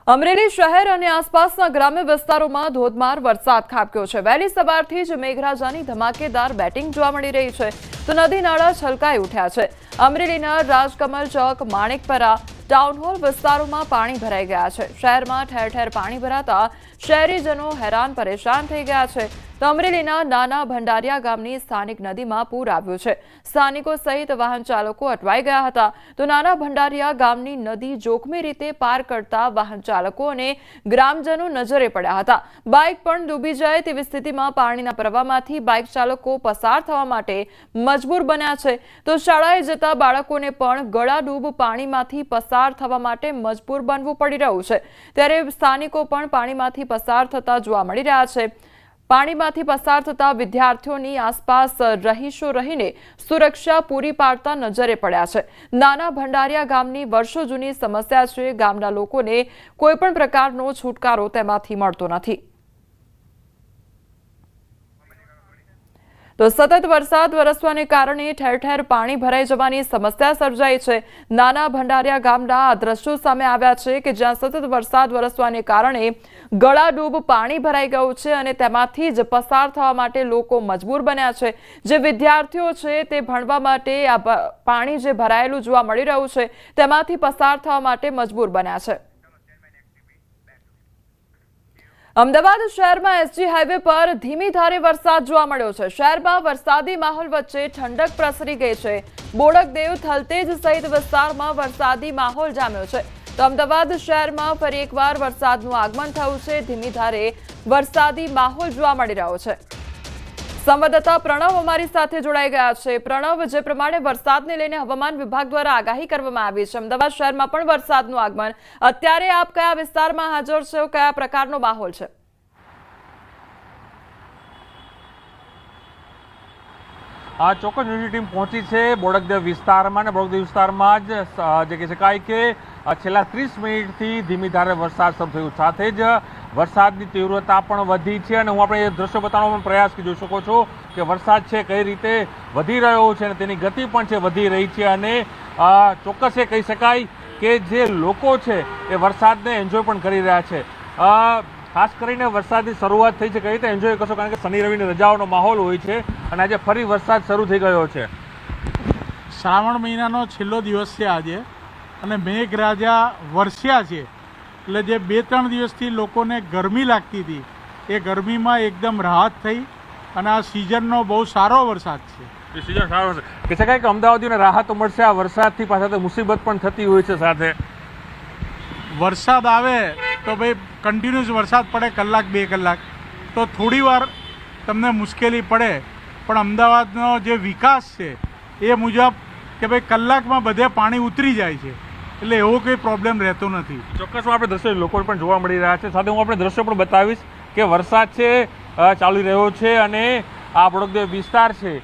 અમરેલી શહેર અને આસપાસના ગ્રામ્ય વિસ્તારોમાં ધોધમાર વરસાદ ખાબક્યો છે। વહેલી સવારથી જ મેઘરાજાની ધમાકેદાર બેટિંગ જોવા મળી રહી છે તો નદી નાળા છલકાઈ ઉઠ્યા છે। અમરેલીના રાજકમલ ચોક, માણેકપરા, ટાઉન હોલ વિસ્તારોમાં પાણી ભરાઈ ગયા છે। શહેરમાં ઠેર ઠેર પાણી ભરાતા શહેરીજનો હેરાન પરેશાન થઈ ગયા છે। તો અમરેલીના નાના ભંડારિયા ગામની સ્થાનિક નદીમાં પૂર આવ્યું છે। સ્થાનિકો સહિત વાહન ચાલકો અટવાઈ ગયા હતા। તો નાના ભંડારિયા ગામની નદી જોખમી રીતે પાર કરતા વાહન ચાલકો અને ગ્રામજનો નજરે પડ્યા હતા। બાઇક પણ ડૂબી જાય તેવી સ્થિતિમાં પાણીના પ્રવાહમાંથી બાઇક ચાલકો પસાર થવા માટે મજબૂર બન્યા છે। તો શાળાએ જતા બાળકોને પણ ગળાડૂબ પાણીમાંથી પસાર થવા માટે મજબૂર બનવું પડી રહ્યું છે। ત્યારે સ્થાનિકો પણ પાણીમાંથી પસાર થતા જોવા મળી રહ્યા છે। પાણીમાંથી પસાર થતા વિદ્યાર્થીઓની આસપાસ રહીશો રહીને સુરક્ષા પૂરી પાડતા નજરે પડ્યા છે। નાના ભંડારિયા ગામની વર્ષો જૂની સમસ્યા છે। ગામના લોકોને કોઈ પણ પ્રકારનો છુટકારો તેમાંથી મળતો નથી। તો સતત વરસાદ વરસવાને કારણે ઠેર ઠેર પાણી ભરાઈ જવાની સમસ્યા સર્જાઈ છે। નાના ભંડારિયા ગામના આ દ્રશ્યો સામે આવ્યા છે કે જ્યાં સતત વરસાદ વરસવાને કારણે ગળાડૂબ પાણી ભરાઈ ગયું છે અને તેમાંથી જ પસાર થવા માટે લોકો મજબૂર બન્યા છે। જે વિદ્યાર્થીઓ છે તે ભણવા માટે આ પાણી જે ભરાયેલું જોવા મળી રહ્યું છે તેમાંથી પસાર થવા માટે મજબૂર બન્યા છે। અમદાવાદ શહેરમાં એસજી હાઈવે પર ધીમી ધારે વરસાદ જોવા મળ્યો છે। શહેરમાં વરસાદી માહોલ વચ્ચે ઠંડક પ્રસરી ગઈ છે। બોડકદેવ, થલતેજ સહિત વિસ્તારમાં વરસાદી માહોલ જામ્યો છે। તો અમદાવાદ શહેરમાં ફરી એકવાર વરસાદનું આગમન થયું છે। ધીમી ધારે વરસાદી માહોલ જોવા મળી રહ્યો છે। સંવાદદાતા પ્રણવ અમારી સાથે જોડાઈ ગયા છે। પ્રણવ, જે પ્રમાણે વરસાદને લઈને હવામાન વિભાગ દ્વારા આગાહી કરવામાં આવી છે, અમદાવાદ શહેરમાં પણ વરસાદનું આગમન, અત્યારે આપ કયા વિસ્તારમાં હાજર છો, કયા પ્રકારનો માહોલ છે? આ ચોક્કસ ન્યૂઝની ટીમ પહોંચી છે બોડકદેવ વિસ્તારમાં, અને બોડકદેવ વિસ્તારમાં જ જે કહી શકાય કે છેલ્લા 30 મિનિટથી ધીમી ધારે વરસાદ શરૂ થયો, સાથે જ વરસાદની તીવ્રતા પણ વધી છે। અને હું આપણે એ દ્રશ્યો બતાવવાનો પણ પ્રયાસ જોઈ શકો છો કે વરસાદ છે કઈ રીતે વધી રહ્યો છે અને તેની ગતિ પણ છે વધી રહી છે। અને ચોક્કસ એ કહી શકાય કે જે લોકો છે એ વરસાદને એન્જોય પણ કરી રહ્યા છે। ખાસ કરીને વરસાદની શરૂઆત થઈ છે, કઈ રીતે એન્જોય કરશો, કારણ કે શનિ રવિની રજાઓનો માહોલ હોય છે અને આજે ફરી વરસાદ શરૂ થઈ ગયો છે। શ્રાવણ મહિનાનો છેલ્લો દિવસ છે આજે, અને મેઘરાજા વરસ્યા છે, એટલે જે 2-3 દિવસથી લોકોને ગરમી લાગતી હતી એ ગરમીમાં એકદમ રાહત થઈ અને આ સિઝનનો બહુ સારો વરસાદ છે। સિઝન સારો છે, કહી શકાય કે અમદાવાદીઓને રાહત મળશે આ વરસાદથી, પાછા મુસીબત પણ થતી હોય છે સાથે। વરસાદ આવે તો ભાઈ કન્ટિન્યુઅસ વરસાદ પડે કલાક 2 કલાક તો થોડી વાર તમને મુશ્કેલી પડે, પણ અમદાવાદનો જે વિકાસ છે એ મુજબ કે ભાઈ કલાકમાં બધે પાણી ઉતરી જાય છે, એટલે એવો કોઈ પ્રોબ્લેમ રહેતો નથી। ચોક્કસ આપણે દ્રશ્યો લોકો પણ જોવા મળી રહ્યા છે, સાથે હું આપણે દ્રશ્યો પણ બતાવીશ કે વરસાદ છે ચાલી રહ્યો છે અને આ બોડકદેવ વિસ્તાર છે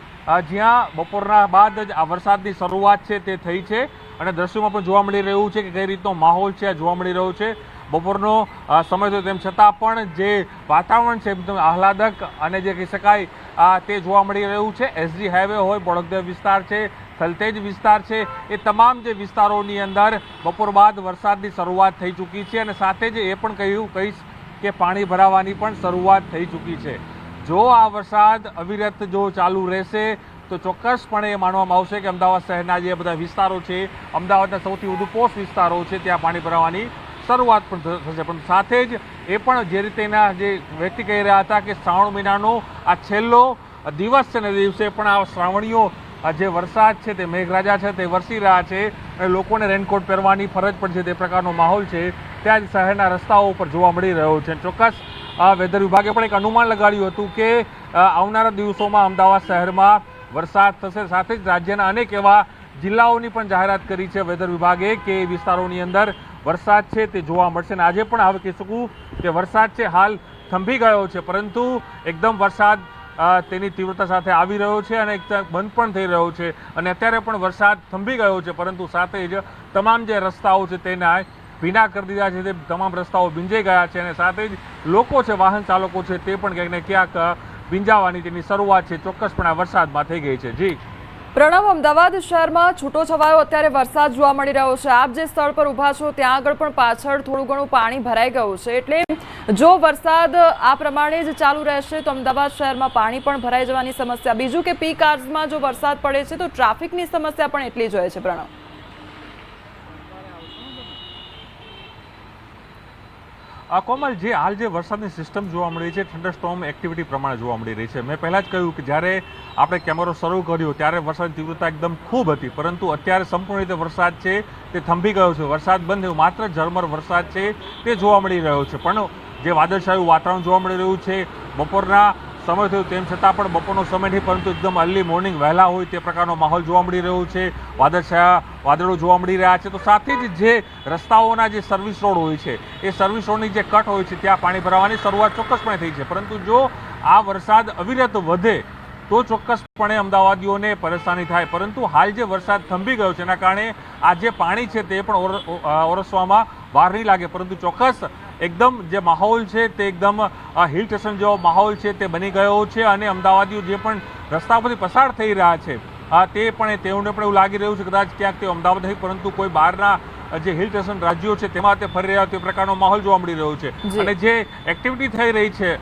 જ્યાં બપોરના બાદ જ આ વરસાદની શરૂઆત છે તે થઈ છે। અને દ્રશ્યોમાં પણ જોવા મળી રહ્યું છે કે કઈ રીતનો માહોલ છે જોવા મળી રહ્યો છે। બપોરનો સમય થયો તેમ છતાં પણ જે વાતાવરણ છે એકદમ આહલાદક અને જે કહી શકાય તે જોવા મળી રહ્યું છે। એસજી હાઈવે હોય, બોડકદેવ વિસ્તાર છે, થલતેજ વિસ્તાર છે, એ તમામ જે વિસ્તારોની અંદર બપોર બાદ વરસાદની શરૂઆત થઈ ચૂકી છે અને સાથે જ એ પણ કહીશ કે પાણી ભરાવાની પણ શરૂઆત થઈ ચૂકી છે। જો આ વરસાદ અવિરત જો ચાલુ રહેશે તો ચોક્કસપણે એ માનવામાં આવશે કે અમદાવાદ શહેરના જે બધા વિસ્તારો છે, અમદાવાદના સૌથી વધુ પોશ વિસ્તારો છે, ત્યાં પાણી ભરાવાની શરૂઆત પણ થશે। પણ સાથે જ એ પણ જે રીતે એના જે વ્યક્તિ કહી રહ્યા હતા કે શ્રાવણ મહિનાનો આ છેલ્લો દિવસ છે ને દિવસે પણ આ શ્રાવણીઓ જે વરસાદ છે તે મેઘરાજા છે તે વરસી રહ્યા છે અને લોકોને રેનકોટ પહેરવાની ફરજ પણ છે તે પ્રકારનો માહોલ છે ત્યાં જ શહેરના રસ્તાઓ ઉપર જોવા મળી રહ્યો છે। ચોક્કસ વેધર વિભાગે પણ એક અનુમાન લગાડ્યું હતું કે આવનારા દિવસોમાં અમદાવાદ શહેરમાં વરસાદ થશે, સાથે જ રાજ્યના અનેક એવા જિલ્લાઓની પણ જાહેરાત કરી છે વેધર વિભાગે કે વિસ્તારોની અંદર વરસાદ છે તે જોવા મળશે। અને આજે પણ હવે કહી શકું કે વરસાદ છે હાલ થંભી ગયો છે, પરંતુ એકદમ વરસાદ તેની તીવ્રતા સાથે આવી રહ્યો છે અને બંધ પણ થઈ રહ્યો છે અને અત્યારે પણ વરસાદ થંભી ગયો છે, પરંતુ સાથે જ તમામ જે રસ્તાઓ છે તેને ભીના કરી દીધા છે, તે તમામ રસ્તાઓ ભીંજાઈ ગયા છે અને સાથે જ લોકો છે, વાહન ચાલકો છે, તે પણ ક્યાંક ને ક્યાંક ભીંજાવાની તેની શરૂઆત છે ચોક્કસપણે આ વરસાદમાં થઈ ગઈ છે। જી પ્રણવ, અમદાવાદ શહેરમાં છૂટો છવાયો અત્યારે વરસાદ જોવા મળી રહ્યો છે। આપ જે સ્થળ પર ઊભા છો ત્યાં આગળ પણ પાછળ થોડું ઘણું પાણી ભરાઈ ગયું છે, એટલે જો વરસાદ આ પ્રમાણે જ ચાલુ રહેશે તો અમદાવાદ શહેરમાં પાણી પણ ભરાઈ જવાની સમસ્યા। બીજું કે પીક આર્સમાં જો વરસાદ પડે છે તો ટ્રાફિકની સમસ્યા પણ એટલી જ હોય છે। પ્રણવ, કોમલ, જે હાલ જે વરસાદની સિસ્ટમ જોવા મળી છે થંડરસ્ટોર્મ એક્ટિવિટી પ્રમાણે જોવા મળી રહી છે। મેં પહેલાં જ કહ્યું કે જ્યારે આપણે કેમેરો શરૂ કર્યો ત્યારે વરસાદની તીવ્રતા એકદમ ખૂબ હતી, પરંતુ અત્યારે સંપૂર્ણ રીતે વરસાદ છે તે થંભી ગયો છે। વરસાદ બંધ થયો, માત્ર ઝરમર વરસાદ છે તે જોવા મળી રહ્યો છે, પણ જે વાદળછાયું વાતાવરણ જોવા મળી રહ્યું છે, બપોરના સમય થયો તેમ છતાં પણ બપોરનો સમય નહીં પરંતુ એકદમ અર્લી મોર્નિંગ વહેલા હોય તે પ્રકારનો માહોલ જોવા મળી રહ્યો છે। વાદળો જોવા મળી રહ્યા છે, તો સાથે જ જે રસ્તાઓના જે સર્વિસ રોડ હોય છે એ સર્વિસ રોડની જે કટ હોય છે ત્યાં પાણી ભરાવાની શરૂઆત ચોક્કસપણે થઈ છે, પરંતુ જો આ વરસાદ અવિરત વધે તો ચોક્કસપણે અમદાવાદીઓને પરેશાની થાય। પરંતુ હાલ જે વરસાદ થંભી ગયો છે એના કારણે આ જે પાણી છે તે પણ ઓરસવામાં વાર નહીં લાગે, પરંતુ ચોક્કસ એકદમ જે માહોલ છે તે એકદમ હિલ સ્ટેશન જેવો માહોલ છે તે બની ગયો છે, અને અમદાવાદીઓ જે પણ રસ્તા પરથી પસાર થઈ રહ્યા છે તે પણ તેઓને પણ એવું લાગી રહ્યું છે કદાચ ક્યાંક તે અમદાવાદ નહીં પરંતુ કોઈ બહારના જે હિલ સ્ટેશન રાજ્યો છે તેમાં તે ફરી રહ્યા તે પ્રકારનો માહોલ જોવા મળી રહ્યો છે। અને જે એક્ટિવિટી થઈ રહી છે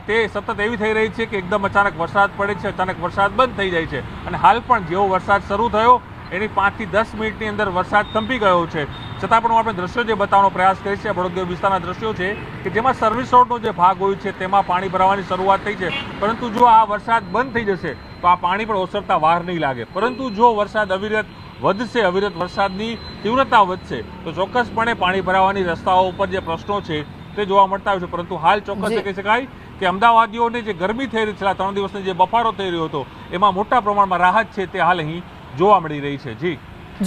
તે સતત એવી થઈ રહી છે કે એકદમ અચાનક વરસાદ પડે છે, અચાનક વરસાદ બંધ થઈ જાય છે, અને હાલ પણ જેવો વરસાદ શરૂ થયો એની 5 થી 10 મિનિટની અંદર વરસાદ થંભી ગયો છે, છતાં પણ આપણે દ્રશ્યો જે બતાવવાનો પ્રયાસ કરીએ છીએ બળોદરા વિસ્તારના દ્રશ્યો છે કે જેમાં સર્વિસ રોડનો જે ભાગ હોય છે તેમાં પાણી ભરાવાની શરૂઆત થઈ છે, પરંતુ જો આ વરસાદ બંધ થઈ જશે તો આ પાણી પણ ઓસરતા વાર નહીં લાગે। પરંતુ જો વરસાદ અવિરત વધશે, અવિરત વરસાદની તીવ્રતા વધશે તો ચોક્કસપણે પાણી ભરાવાની રસ્તાઓ ઉપર જે પ્રશ્નો છે તે જોવા મળતા હોય છે। પરંતુ હાલ ચોક્કસ કહી શકાય કે અમદાવાદીઓને જે ગરમી થઈ રહી છેલ્લા 3 દિવસની જે બફારો થઈ રહ્યો હતો એમાં મોટા પ્રમાણમાં રાહત છે તે હાલ અહીં જોવા મળી રહી છે।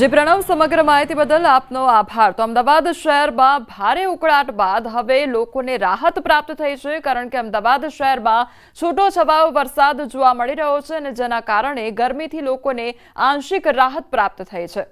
જી પ્રણવ, સમગ્ર માહિતી બદલ આપનો આભાર। તો અમદાવાદ શહેરમાં ભારે ઉકળાટ બાદ હવે લોકોને રાહત પ્રાપ્ત થઈ છે, કારણ કે અમદાવાદ શહેરમાં છૂટો છવાયો વરસાદ જોવા મળી રહ્યો છે અને જેના કારણે ગરમીથી લોકોને આંશિક રાહત પ્રાપ્ત થઈ છે।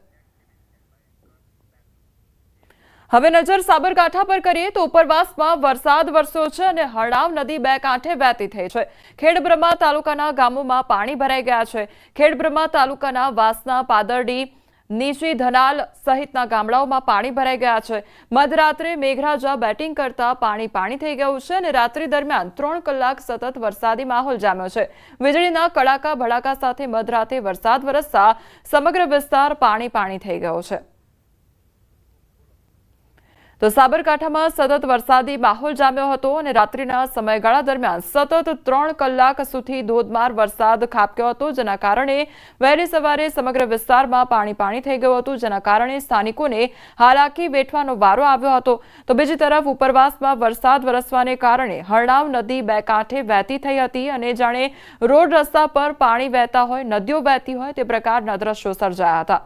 હવે નજર સાબરકાંઠા પર કરીએ તો ઉપરવાસમાં વરસાદ વરસ્યો છે અને હરણાવ નદી બે કાંઠે વહેતી થઈ છે। ખેડબ્રહ્મા તાલુકાના ગામોમાં પાણી ભરાઈ ગયા છે। ખેડબ્રહ્મા તાલુકાના વાસના, પાદરડી, નીચી ધનાલ સહિતના ગામડાઓમાં પાણી ભરાઈ ગયા છે। મધરાત્રે મેઘરાજા બેટિંગ કરતા પાણી થઈ ગયું છે અને રાત્રિ દરમિયાન 3 કલાક સતત વરસાદી માહોલ જામ્યો છે। વીજળીના કડાકા ભડાકા સાથે મધરાતે વરસાદ વરસતા સમગ્ર વિસ્તાર પાણી થઈ ગયો છે। તો સાબરકાંઠામાં સતત વરસાદી માહોલ જામ્યો હતો અને રાત્રિના સમયગાળા દરમિયાન સતત 3 કલાક સુધી ધોધમાર વરસાદ ખાબક્યો હતો, જેના કારણે વહેલી સવારે સમગ્ર વિસ્તારમાં પાણી થઈ ગયું હતું, જેના કારણે સ્થાનિકોને હાલાકી વેઠવાનો વારો આવ્યો હતો। તો બીજી તરફ ઉપરવાસમાં વરસાદ વરસવાને કારણે હરણાવ નદી બે કાંઠે વહેતી થઈ હતી અને જાણે રોડ રસ્તા પર પાણી વહેતા હોય, નદીઓ વહેતી હોય તે પ્રકારના દ્રશ્યો સર્જાયા હતા।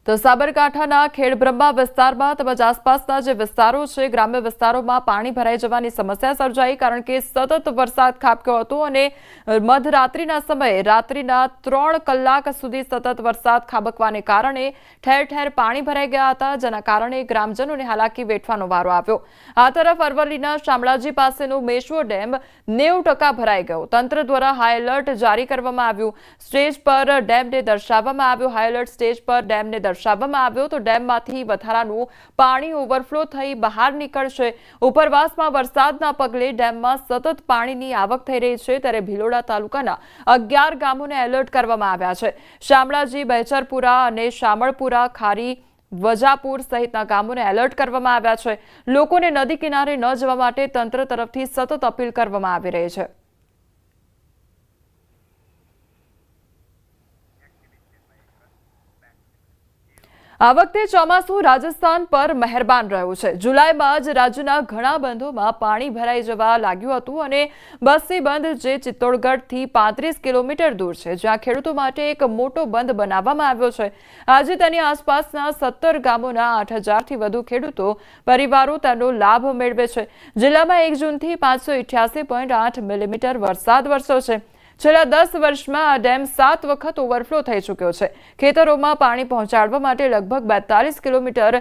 તો સાબરકાંઠાના ખેડબ્રહ્મા વિસ્તારમાં તેમજ આસપાસના જે વિસ્તારો છે ગ્રામ્ય વિસ્તારોમાં પાણી ભરાઈ જવાની સમસ્યા સર્જાઈ, કારણ કે સતત વરસાદ ખાબક્યો હતો અને મધરાત્રિના સમયે રાત્રિના 3 કલાક સુધી સતત વરસાદ ખાબકવાને કારણે ઠેર ઠેર પાણી ભરાઈ ગયા હતા, જેના કારણે ગ્રામજનોને હાલાકી વેઠવાનો વારો આવ્યો। આ તરફ અરવલ્લીના શામળાજી પાસેનો મેશ્વો ડેમ 90% ભરાઈ ગયો। તંત્ર દ્વારા હાઈ એલર્ટ જારી કરવામાં આવ્યું। સ્ટેજ પર ડેમને દર્શાવવામાં આવ્યો। હાઈ એલર્ટ સ્ટેજ પર ડેમને દર્શાવવામાં આવ્યો તો ડેમમાંથી વધારાનું પાણી ઓવરફ્લો થઈ બહાર નીકળશે। ઉપરવાસમાં વરસાદના પગલે ડેમમાં સતત પાણીની આવક થઈ રહી છે, ત્યારે ભિલોડા તાલુકાના 11 ગામોને એલર્ટ કરવામાં આવ્યા છે। શામળાજી, બહેચરપુરા અને શામળપુરા, ખારી, વજાપુર સહિતના ગામોને એલર્ટ કરવામાં આવ્યા છે। લોકોને નદી કિનારે ન જવા માટે તંત્ર તરફથી સતત અપીલ કરવામાં આવી રહી છે। આ વખતે ચોમાસું રાજસ્થાન પર મહેરબાન રહ્યું છે। જુલાઈમાં જ રાજ્યના ઘણા બંધોમાં પાણી ભરાઈ જવા લાગ્યું હતું અને બસ્સી બંધ જે ચિત્તોડગઢથી 35 કિલોમીટર દૂર છે, જ્યાં ખેડૂતો માટે એક મોટો બંધ બનાવવામાં આવ્યો છે। આજે તેની આસપાસના 17 ગામોના 8000થી વધુ ખેડૂતો પરિવારો તેનો લાભ મેળવે છે। જિલ્લામાં 1 જૂનથી 588.8 મિલીમીટર વરસાદ વરસ્યો છે। છેલ્લા 10 વર્ષમાં આ ડેમ 7 વખત ઓવરફ્લો થઈ ચૂક્યો છે. ખેતરોમાં પાણી પહોંચાડવા માટે લગભગ 42 કિલોમીટર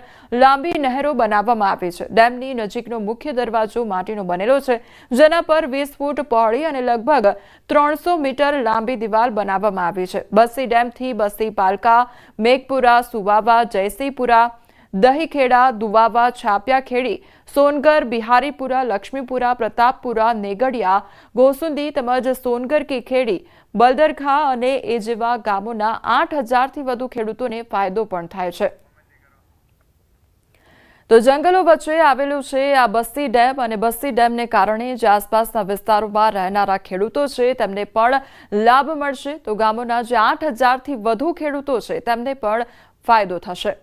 લાંબી નહેરો બનાવવામાં આવી છે. ડેમની નજીકનો મુખ્ય દરવાજો માટીનો બનેલો છે, જેના પર 20 ફૂટ પહોળી અને લગભગ 300 મીટર લાંબી દિવાલ બનાવવામાં આવી છે. બસ્સી ડેમથી બસ્સી, પાલકા, મેઘપુરા, સુવાવા, જયસિંહપુરા, દહીખેડા, દુવાવા, છાપિયાખેડી, સોનગર, બિહારીપુરા, લક્ષ્મીપુરા, પ્રતાપપુરા, નેગડિયા, ગોસુંદી તેમજ સોનગર કી ખેડી, બલદરખા અને એ જેવા ગામોના 8000થી વધુ ખેડૂતોને ફાયદો પણ થાય છે. તો જંગલો વચ્ચે આવેલું છે આ બસ્સી ડેમ અને બસ્સી ડેમને કારણે જે આસપાસના વિસ્તારોમાં રહેનારા ખેડૂતો છે તેમને પણ લાભ મળશે. તો ગામોના જે 8000થી વધુ ખેડૂતો છે તેમને પણ ફાયદો થશે.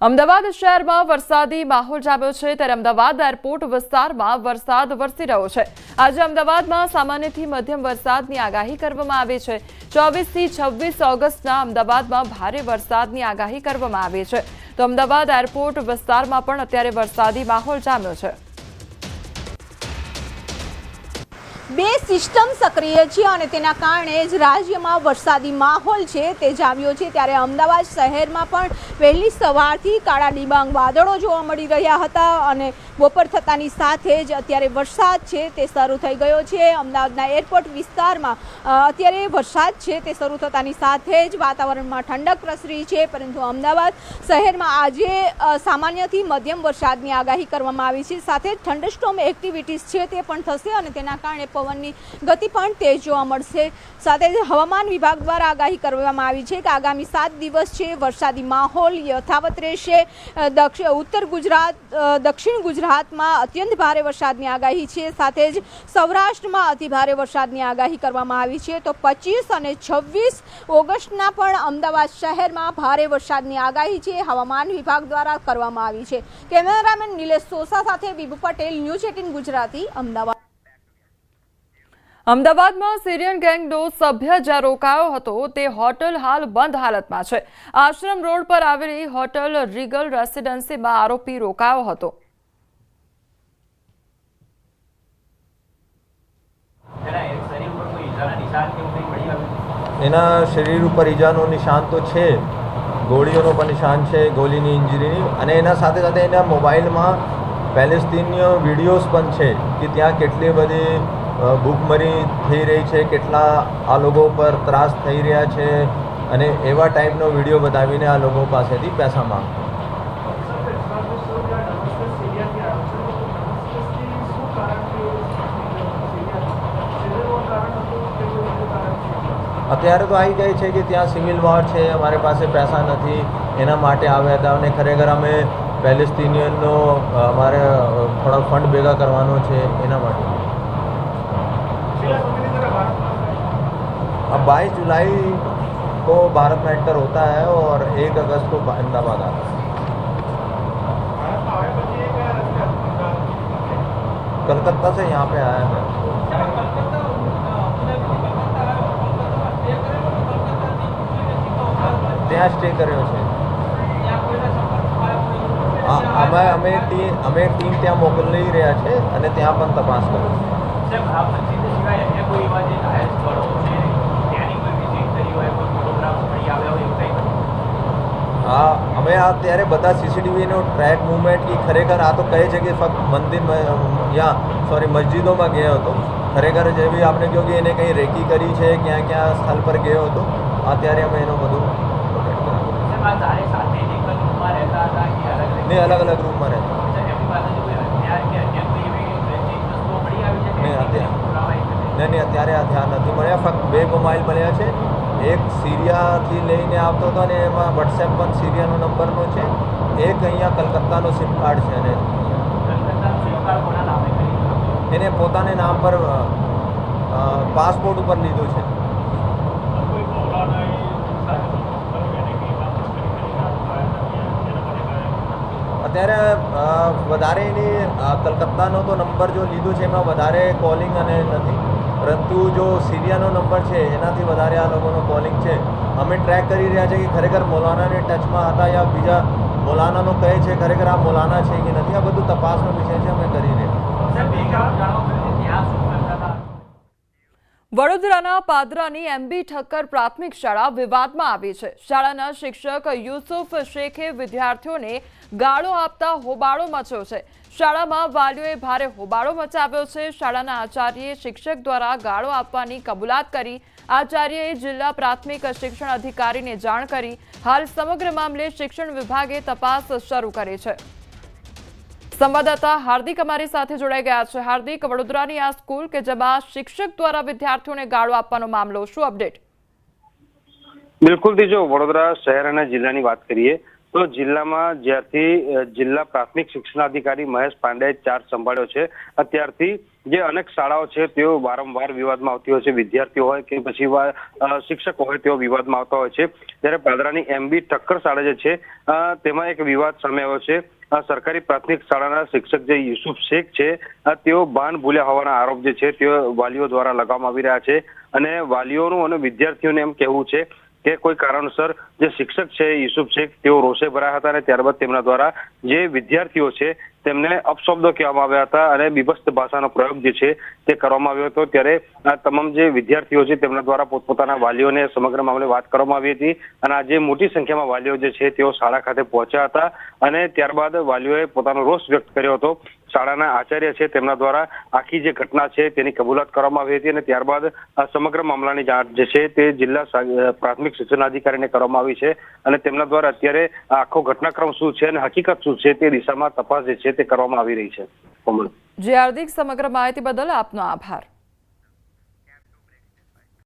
અમદાવાદ શહેરમાં વરસાદી માહોલ જામ્યો છે, ત્યારે અમદાવાદ એરપોર્ટ વિસ્તારમાં વરસાદ વરસી રહ્યો છે. આજે અમદાવાદમાં સામાન્યથી મધ્યમ વરસાદની આગાહી કરવામાં આવી છે. 24 થી 26 ઓગસ્ટના અમદાવાદમાં ભારે વરસાદની આગાહી કરવામાં આવી છે. તો અમદાવાદ એરપોર્ટ વિસ્તારમાં પણ અત્યારે વરસાદી માહોલ જામ્યો છે. બે સિસ્ટમ સક્રિય છે અને તેના કારણે જ રાજ્યમાં વરસાદી માહોલ છે તે જામ્યો છે. ત્યારે અમદાવાદ શહેરમાં પણ વહેલી સવારથી કાળા ડિબાંગ વાદળો જોવા મળી રહ્યા હતા અને બપોર થતાની સાથે જ અત્યારે વરસાદ છે તે શરૂ થઈ ગયો છે. અમદાવાદના એરપોર્ટ વિસ્તારમાં અત્યારે વરસાદ છે તે શરૂ થતાની સાથે જ વાતાવરણમાં ઠંડક પ્રસરી છે. પરંતુ અમદાવાદ શહેરમાં આજે સામાન્યથી મધ્યમ વરસાદની આગાહી કરવામાં આવી છે. સાથે જ થંડરસ્ટોર્મ એક્ટિવિટીઝ છે તે પણ થશે અને તેના કારણે પવનની ગતિ પણ તેજ જોવા મળશે. સાથે જ હવામાન વિભાગ દ્વારા આગાહી કરવામાં આવી છે કે આગામી 7 દિવસ છે વરસાદી માહોલ યથાવત રહેશે. ઉત્તર ગુજરાત, દક્ષિણ ગુજરાતમાં અત્યંત ભારે વરસાદની આગાહી છે. સાથે જ સૌરાષ્ટ્રમાં અતિભારે વરસાદની આગાહી કરવામાં આવી છે. તો 25 અને 26 ઓગસ્ટના પણ અમદાવાદ શહેરમાં ભારે વરસાદની આગાહી છે હવામાન વિભાગ દ્વારા કરવામાં આવી છે. કેમેરામેન નિલેશ સોસા સાથે વિભુ પટેલ, ન્યૂઝ 18 ગુજરાતી, અમદાવાદ. અમદાવાદમાં સિરિયન ગેંગનો સભ્ય જ્યાં રોકાયો હતો તે હોટલ હાલ બંધ હાલતમાં છે. આશ્રમ રોડ પર આવેલી હોટલ રીગલ રેસિડેન્સીમાં આરોપી રોકાયો હતો. એના શરીર ઉપર ઈજાનો નિશાન તો છે, ગોળીઓનો પણ નિશાન છે, ગોળીની ઇન્જરીની, અને એના સાથે સાથે એના મોબાઈલમાં પેલેસ્તીનીય વિડીયોઝ પણ છે કે ત્યાં કેટલી બધી ભૂખમરી થઈ રહી છે, કેટલા આ લોકો પર ત્રાસ થઈ રહ્યા છે, અને એવા ટાઈપનો વિડીયો બતાવીને આ લોકો પાસેથી પૈસા માંગતા. અત્યારે તો આવી ગઈ છે કે ત્યાં સિવિલ વોર છે, અમારી પાસે પૈસા નથી, એના માટે આવ્યા હતા. અને ખરેખર અમે પેલેસ્તીનિયનનો અમારે થોડા ફંડ ભેગા કરવાનો છે એના માટે. अब 22 जुलाई को भारत में एंटर होता है और 1 अगस्त को अहमदाबाद आता है. कलकत्ता से यहाँ पे आया है. ત્યાં સ્ટે કર્યો છે. અમે ટીમ ત્યાં મોકલી રહ્યા છે અને ત્યાં પણ તપાસ કરે છે. હા, અમે અત્યારે બધા સીસીટીવીનો ટ્રેક મૂવમેન્ટ की ખરેખર આ તો કહે છે કે ફક્ત મસ્જિદોમાં ગયો હતો. ખરેખર જેવી આપણે કહ્યું કે એને કંઈ રેકી કરી છે, ક્યાં ક્યાં સ્થળ પર ગયો હતો, અત્યારે અમે એનું બધું નહીં, અલગ અલગ રૂમમાં રહેતા. નહીં, અત્યારે આ ધ્યાન નથી મળ્યા. ફક્ત 2 મોબાઈલ મળ્યા છે. એક સિરિયાથી લઈને આવતો હતો અને એમાં વોટ્સએપ પણ સિરિયાનો નંબરનો છે. એક અહીંયા કલકત્તાનો સિમ કાર્ડ છે અને એને પોતાને નામ પર પાસપોર્ટ ઉપર લીધું છે. અત્યારે વધારે એની કલકત્તાનો તો નંબર જો લીધું છે એમાં વધારે કોલિંગ અને નથી, પરંતુ જો સિરિયાનો નંબર છે એનાથી વધારે આ લોકોનો કોલિંગ છે. અમે ટ્રેક કરી રહ્યા છીએ કે ખરેખર મૌલાનાને ટચમાં હતા યા બીજા મૌલાનાનો કહે છે, ખરેખર આ મૌલાના છે કે નથી, આ બધું તપાસનો વિષય છે, અમે કરી રહ્યા. વડોદરાના પાદરાની એમબી ઠક્કર પ્રાથમિક શાળા વિવાદમાં આવી છે. શાળાના શિક્ષક યુસુફ શેખે વિદ્યાર્થીઓને ગાળો આપતા હોબાળો મચ્યો છે. શાળામાં વાલીઓએ ભારે હોબાળો મચાવ્યો છે. શાળાના આચાર્યએ શિક્ષક દ્વારા ગાળો આપવાની કબૂલાત કરી. આચાર્યએ જિલ્લા પ્રાથમિક શિક્ષણ અધિકારીને જાણ કરી. હાલ સમગ્ર મામલે શિક્ષણ વિભાગે તપાસ શરૂ કરી છે. સંવાદદાતા હાર્દિક અમારી સાથે જોડાઈ ગયા છે. હાર્દિક, વડોદરાની આ સ્કૂલ કે જેમાં શિક્ષક દ્વારા વિદ્યાર્થીઓને ગાળો આપવાનો મામલો, શું અપડેટ? બિલકુલ, જો વડોદરા શહેર અને જિલ્લાની વાત કરીએ તો જિલ્લામાં જ્યારથી જિલ્લા પ્રાથમિક શિક્ષણાધિકારી મહેશ પાંડેએ ચાર્જ સંભાળ્યો છે અત્યારથી જે અનેક શાળાઓ છે તેઓ વારંવાર વિવાદમાં આવતી હોય છે. વિદ્યાર્થીઓ હોય કે પછી શિક્ષકો હોય તેઓ વિવાદમાં આવતા હોય છે. ત્યારે પાદરાની એમબી ઠક્કર શાળા જે છે તેમાં એક વિવાદ સામે આવ્યો છે. સરકારી પ્રાથમિક શાળાના શિક્ષક જે યુસુફ શેખ છે તેઓ ભાન ભૂલ્યા હોવાના આરોપ જે છે તેઓ વાલીઓ દ્વારા લગાવવામાં આવી રહ્યા છે. અને વાલીઓનું અને વિદ્યાર્થીઓને એમ કહેવું છે કે કોઈ કારણસર જે શિક્ષક છે યુસુફ શેખ તેઓ રોષે ભરાયા હતા અને ત્યારબાદ તેમના દ્વારા જે વિદ્યાર્થીઓ છે તેમને અપશબ્દો કહેવામાં આવ્યા હતા અને બીભત્સ ભાષાનો પ્રયોગ જે છે તે કરવામાં આવ્યો હતો. ત્યારે આ તમામ જે વિદ્યાર્થીઓ છે તેમના દ્વારા પોતપોતાના વાલીઓને સમગ્ર મામલે વાત કરવામાં આવી હતી અને આજે મોટી સંખ્યામાં વાલીઓ જે છે તેઓ શાળા ખાતે પહોંચ્યા હતા અને ત્યારબાદ વાલીઓએ પોતાનો રોષ વ્યક્ત કર્યો હતો. શાળાના આચાર્ય છે તેમના દ્વારા આખી જે ઘટના છે તેની કબૂલાત કરવામાં આવી હતી અને ત્યારબાદ આ સમગ્ર મામલાની જાણ જે છે તે જિલ્લા પ્રાથમિક શિક્ષણાધિકારીને કરવામાં આવી છે અને તેમના દ્વારા અત્યારે આખો ઘટનાક્રમ શું છે અને હકીકત શું છે તે દિશામાં તપાસ જે છે તે કરવામાં આવી રહી છે. જી હાર્દિક, સમગ્ર માહિતી બદલ આપનો આભાર.